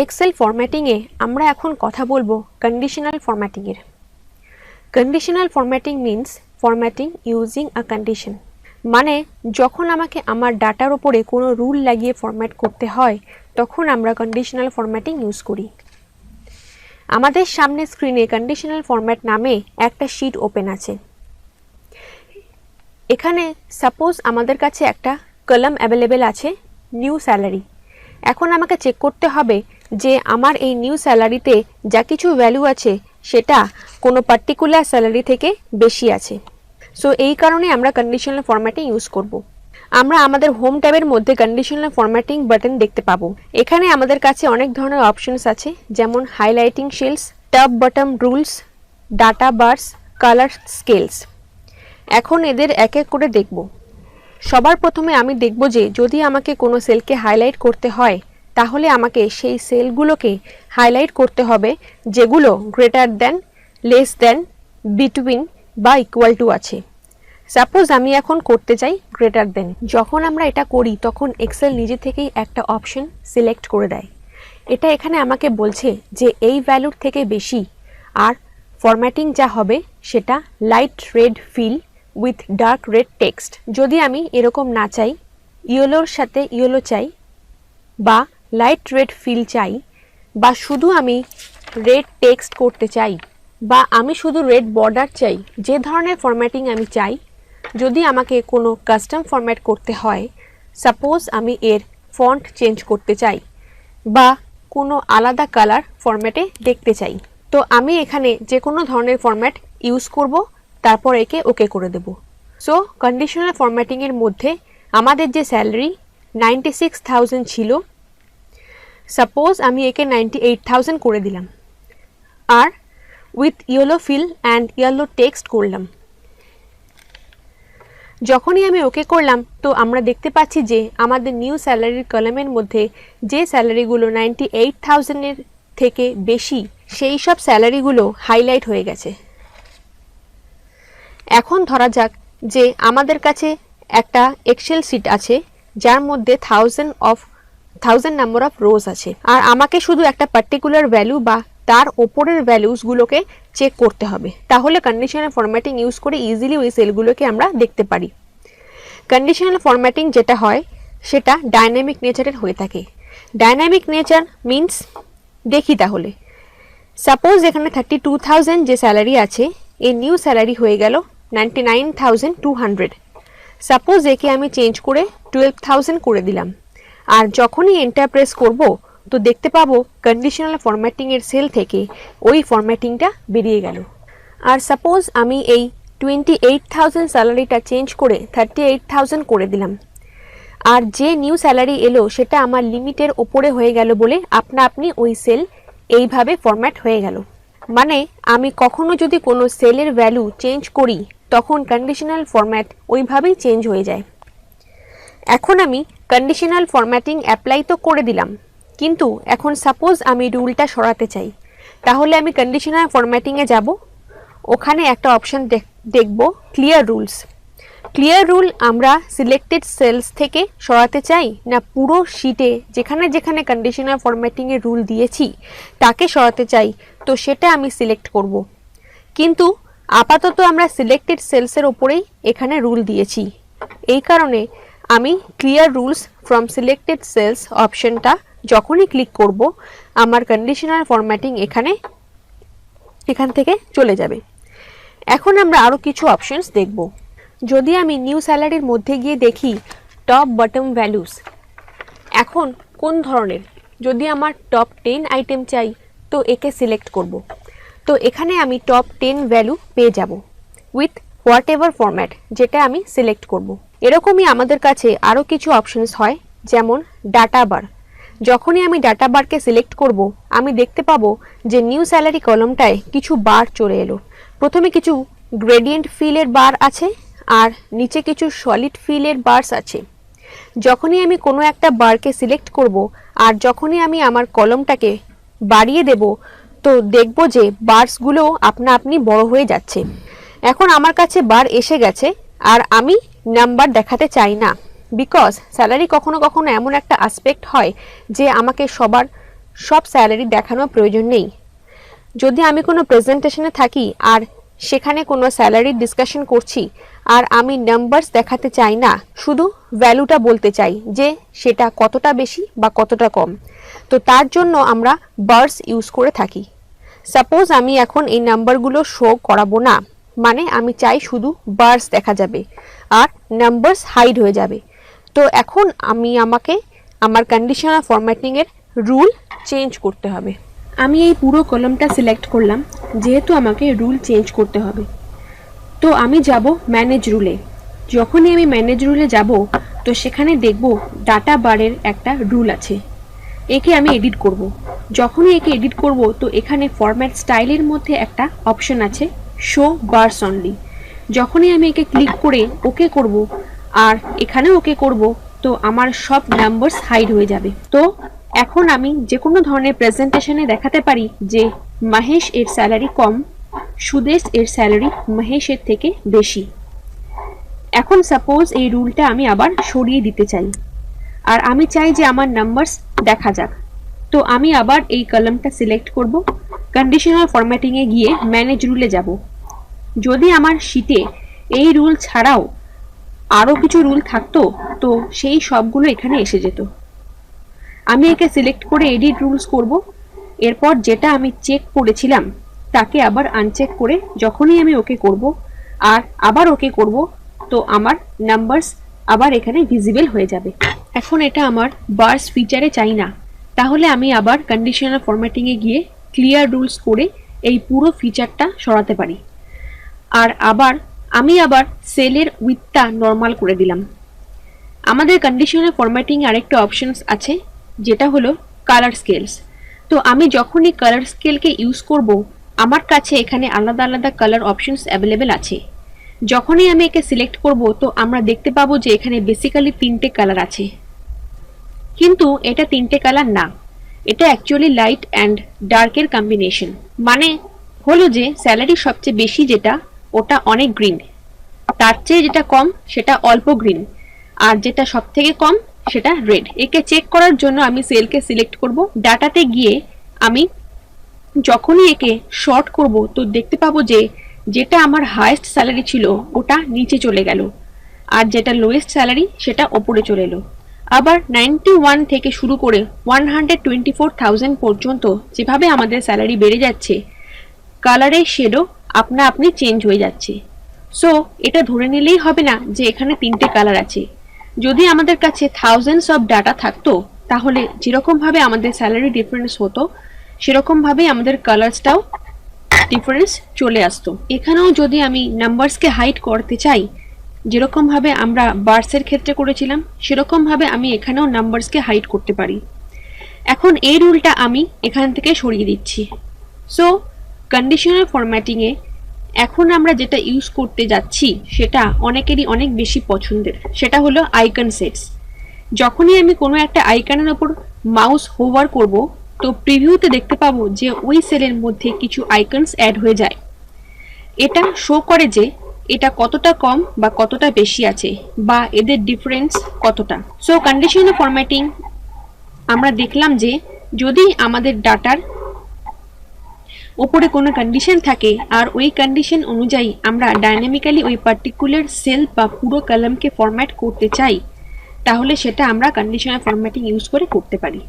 Excel ফরম্যাটিংয়ে আমরা এখন কথা বলবো কন্ডিশনাল ফরম্যাটিংয়ের। Conditional formatting means formatting using a condition, মানে যখন আমাকে আমার ডাটার ওপরে কোনো রুল লাগিয়ে ফরম্যাট করতে হয় তখন আমরা কন্ডিশনাল ফরম্যাটিং ইউজ করি। আমাদের সামনে স্ক্রিনে কন্ডিশনাল ফরম্যাট নামে একটা শিট ওপেন আছে। এখানে সাপোজ আমাদের কাছে একটা কলাম অ্যাভেলেবেল আছে নিউ স্যালারি। এখন আমাকে চেক করতে হবে যে আমার এই নিউ স্যালারিতে যা কিছু ভ্যালু আছে সেটা কোনো পার্টিকুলার স্যালারি থেকে বেশি আছে। সো এই কারণে আমরা কন্ডিশনাল ফরম্যাটিং ইউজ করব। আমরা আমাদের হোম ট্যাবের মধ্যে কন্ডিশনাল ফরম্যাটিং বাটন দেখতে পাবো। এখানে আমাদের কাছে অনেক ধরনের অপশনস আছে, যেমন highlighting cells, top bottom rules, data bars, colour scales. এখন এদের এক এক করে দেখব। সবার প্রথমে আমি দেখব যে যদি আমাকে কোনো সেলকে হাইলাইট করতে হয় তাহলে আমাকে সেই সেলগুলোকে হাইলাইট করতে হবে যেগুলো greater than, less than, between বা ইকুয়াল টু আছে। সাপোজ আমি এখন করতে চাই গ্রেটার দেন। যখন আমরা এটা করি তখন এক্সেল নিজে থেকেই একটা অপশন সিলেক্ট করে দেয়। এটা এখানে আমাকে বলছে যে এই ভ্যালুর থেকে বেশি, আর ফরম্যাটিং যা হবে সেটা light red fill with dark red text. যদি আমি এরকম না চাই, ইয়েলোর সাথে ইয়েলো চাই, বা লাইট রেড ফিল চাই, বা শুধু আমি রেড টেক্সট করতে চাই, বা আমি শুধু রেড বর্ডার চাই, যে ধরনের ফরম্যাটিং আমি চাই, যদি আমাকে কোনো কাস্টম ফরম্যাট করতে হয়, সাপোজ আমি এর ফন্ট চেঞ্জ করতে চাই বা কোনো আলাদা কালার ফরম্যাটে দেখতে চাই, তো আমি এখানে যে কোনো ধরনের ফরম্যাট ইউজ করব, তারপর একে ওকে করে দেব। সো কন্ডিশনাল ফরম্যাটিংয়ের মধ্যে আমাদের যে স্যালারি 96,000 ছিল, সাপোজ আমি একে 98,000 করে দিলাম, আর with yellow fill and yellow text করলাম। যখনই আমি ওকে করলাম তো আমরা দেখতে পাচ্ছি যে আমাদের নিউ স্যালারির কলামের মধ্যে যে স্যালারিগুলো 98,000-এর থেকে বেশি, সেই সব স্যালারিগুলো হাইলাইট হয়ে গেছে। এখন ধরা যাক যে আমাদের কাছে একটা এক্সেল শিট আছে যার মধ্যে 1000 নাম্বার অফ রোজ আছে, আর আমাকে শুধু একটা পার্টিকুলার ভ্যালু বা তার ওপরের ভ্যালুসগুলোকে চেক করতে হবে। তাহলে কন্ডিশনাল ফরম্যাটিং ইউজ করে ইজিলি ওই সেলগুলোকে আমরা দেখতে পারি। কন্ডিশনাল ফরম্যাটিং যেটা হয় সেটা ডাইনামিক নেচারের হয়ে থাকে। ডাইনামিক নেচার মিন্স, দেখি তাহলে, সাপোজ এখানে 32,000 যে স্যালারি আছে, এই নিউ স্যালারি হয়ে গেল 99,200। সাপোজ একে আমি চেঞ্জ করে 12,000 করে দিলাম, আর যখনই এন্টার প্রেস করব তো দেখতে পাবো কন্ডিশনাল ফরম্যাটিংয়ের সেল থেকে ওই ফরম্যাটিংটা বেরিয়ে গেল। আর সাপোজ আমি এই 28,000 স্যালারিটা চেঞ্জ করে 38,000 করে দিলাম, আর যে নিউ স্যালারি এলো সেটা আমার লিমিটের ওপরে হয়ে গেল বলে আপনা আপনি ওই সেল এইভাবে ফরম্যাট হয়ে গেল। মানে আমি কখনো যদি কোনো সেলের ভ্যালু চেঞ্জ করি তখন কন্ডিশনাল ফরম্যাট ওইভাবেই চেঞ্জ হয়ে যায়। এখন আমি কন্ডিশনাল ফরম্যাটিং অ্যাপ্লাই তো করে দিলাম, কিন্তু এখন সাপোজ আমি রুলটা সরাতে চাই, তাহলে আমি কন্ডিশনাল ফরম্যাটিংয়ে যাব। ওখানে একটা অপশন দেখব ক্লিয়ার রুলস। ক্লিয়ার রুল আমরা সিলেক্টেড সেলস থেকে সরাতে চাই না পুরো শিটে যেখানে যেখানে কন্ডিশনাল ফরম্যাটিংয়ের রুল দিয়েছি তাকে সরাতে চাই, তো সেটা আমি সিলেক্ট করব। কিন্তু আপাতত আমরা সিলেক্টেড সেলসের ওপরেই এখানে রুল দিয়েছি, এই কারণে আমি clear rules from selected cells অপশনটা যখনই ক্লিক করব আমার কন্ডিশনাল ফরম্যাটিং এখান থেকে চলে যাবে। এখন আমরা আরও কিছু অপশনস দেখব। যদি আমি নিউ স্যালারির মধ্যে গিয়ে দেখি টপ বটম ভ্যালুস, এখন কোন ধরনের, যদি আমার টপ 10 আইটেম চাই তো একে সিলেক্ট করব। তো এখানে আমি টপ 10 ভ্যালু পেয়ে যাব উইথ হোয়াট এভার ফরম্যাট, যেটা আমি সিলেক্ট করব। এরকমই আমাদের কাছে আরও কিছু অপশনস হয়, যেমন ডাটা বার। যখনই আমি ডাটা বারকে সিলেক্ট করব আমি দেখতে পাবো যে নিউ স্যালারি কলামটায় কিছু বার চলে এলো। প্রথমে কিছু গ্রেডিয়েন্ট ফিলের বার আছে, আর নিচে কিছু সলিড ফিলের বার্স আছে। যখনই আমি কোনো একটা বারকে সিলেক্ট করব আর যখনই আমি আমার কলমটাকে বাড়িয়ে দেব তো দেখব যে বার্সগুলো আপনা আপনি বড় হয়ে যাচ্ছে। এখন আমার কাছে বার এসে গেছে আর আমি নাম্বার দেখাতে চাই না, বিকজ স্যালারি কখনো কখনো এমন একটা আসপেক্ট হয় যে আমাকে সবার সব স্যালারি দেখানোর প্রয়োজন নেই। যদি আমি কোনো প্রেজেন্টেশনে থাকি আর সেখানে কোনো স্যালারি ডিসকাশন করছি আর আমি নাম্বারস দেখাতে চাই না, শুধু ভ্যালুটা বলতে চাই যে সেটা কতটা বেশি বা কতটা কম, তো তার জন্য আমরা বার্স ইউজ করে থাকি। সাপোজ আমি এখন এই নাম্বারগুলো শো করাবো না, মানে আমি চাই শুধু বার্স দেখা যাবে আর নাম্বারস হাইড হয়ে যাবে। তো এখন আমাকে আমার কন্ডিশনাল ফরম্যাটিংয়ের রুল চেঞ্জ করতে হবে। আমি এই পুরো কলামটা সিলেক্ট করলাম, যেহেতু আমাকে রুল চেঞ্জ করতে হবে। তো আমি যাব ম্যানেজ রুলে। যখনই আমি ম্যানেজ রুলে যাব, তো সেখানে দেখব ডাটা বারের একটা রুল আছে, একে আমি এডিট করব। যখনই একে এডিট করব, তো এখানে ফরম্যাট স্টাইলের মধ্যে একটা অপশন আছে শো বার্স অনলি। যখনই আমি একে ক্লিক করে ওকে করব আর এখানে ওকে করব, তো আমার সব নাম্বারস হাইড হয়ে যাবে। তো এখন আমি যে কোনো ধরনের প্রেজেন্টেশনে দেখাতে পারি যে মহেশ এর স্যালারি কম, সুদেশ এর স্যালারি মহেশের থেকে বেশি। এখন সাপোজ এই রুলটা আমি আবার সরিয়ে দিতে চাই আর আমি চাই যে আমার নাম্বারস দেখা যাক। তো আমি আবার এই কলামটা সিলেক্ট করব, কন্ডিশনাল ফরম্যাটিংয়ে গিয়ে ম্যানেজ রুলে যাব। যদি আমার শিটে এই রুল ছাড়াও আরও কিছু রুল থাকতো, তো সেই সবগুলো এখানে এসে যেত। আমি একে সিলেক্ট করে এডিট রুলস করব। এরপর যেটা আমি চেক করেছিলাম তাকে আবার আনচেক করে যখনই আমি ওকে করব আর আবার ওকে করব, তো আমার নাম্বারস আবার এখানে ভিজিবল হয়ে যাবে। এখন এটা আমার বার্স ফিচারে চাই না, তাহলে আমি আবার কন্ডিশনাল ফরম্যাটিংয়ে গিয়ে ক্লিয়ার রুলস করে এই পুরো ফিচারটা সরাতে পারি। আর আমি আবার সেলের উইথটা নর্মাল করে দিলাম। আমাদের কন্ডিশনাল ফরম্যাটিং আরেকটা অপশনস আছে, যেটা হলো কালার স্কেলস। তো আমি যখনই কালার স্কেলকে ইউজ করব, আমার কাছে এখানে আলাদা আলাদা কালার অপশনস অ্যাভেলেবেল আছে। যখনই আমি একে সিলেক্ট করব, তো আমরা দেখতে পাবো যে এখানে বেসিক্যালি 3টে কালার আছে, কিন্তু এটা 3টে কালার না, এটা অ্যাকচুয়ালি লাইট অ্যান্ড ডার্কের কম্বিনেশন। মানে হলো যে স্যালারি সবচেয়ে বেশি যেটা, ওটা অনেক গ্রিন, তার চেয়ে যেটা কম সেটা অল্প গ্রিন, আর যেটা সব থেকে কম সেটা রেড। একে চেক করার জন্য আমি সেলকে সিলেক্ট করব। ডাটাতে গিয়ে আমি যখনই একে শর্ট করব, তো দেখতে পাবো যে যেটা আমার হাইয়েস্ট স্যালারি ছিল ওটা নিচে চলে গেল, আর যেটা লোয়েস্ট স্যালারি সেটা ওপরে চলে এলো। আবার 91 থেকে শুরু করে 124,000 পর্যন্ত যেভাবে আমাদের স্যালারি বেড়ে যাচ্ছে, কালারের শেডও আপনা আপনি চেঞ্জ হয়ে যাচ্ছে। সো এটা ধরে নিলেই হবে না যে এখানে 3টে কালার আছে। যদি আমাদের কাছে থাউজেন্ডস অফ ডাটা থাকতো, তাহলে যেরকম ভাবে আমাদের স্যালারি ডিফারেন্স হতো, সেরকম ভাবে আমাদের কালারসটাও ডিফারেন্স চলে আসতো। এখানেও যদি আমি নাম্বারসকে হাইড করতে চাই, যেরকম ভাবে আমরা বার্সের ক্ষেত্রে করেছিলাম, সেরকম ভাবে আমি এখানেও নাম্বারসকে হাইড করতে পারি। এখন এই রুলটা আমি এখান থেকে সরিয়ে দিচ্ছি। সো কন্ডিশনাল ফরম্যাটিংয়ে এখন আমরা যেটা ইউজ করতে যাচ্ছি সেটা অনেকেরই অনেক বেশি পছন্দের, সেটা হলো আইকন সেটস। যখনই আমি কোনো একটা আইকনের ওপর মাউস হোভার করব, তো প্রিভিউতে দেখতে পাবো যে ওই সেলের মধ্যে কিছু আইকনস অ্যাড হয়ে যায়। এটা শো করে যে এটা কতটা কম বা কতটা বেশি আছে, বা এদের ডিফারেন্স কতটা। সো কন্ডিশনাল ফরম্যাটিং আমরা দেখলাম যে যদি আমাদের ডাটার ওপরে কোনো কন্ডিশন থাকে আর ওই কন্ডিশন অনুযায়ী আমরা ডাইনামিক্যালি ওই পার্টিকুলার সেল বা পুরো কলামকে ফরম্যাট করতে চাই, তাহলে সেটা আমরা কন্ডিশনাল ফরম্যাটিং ইউজ করে করতে পারি।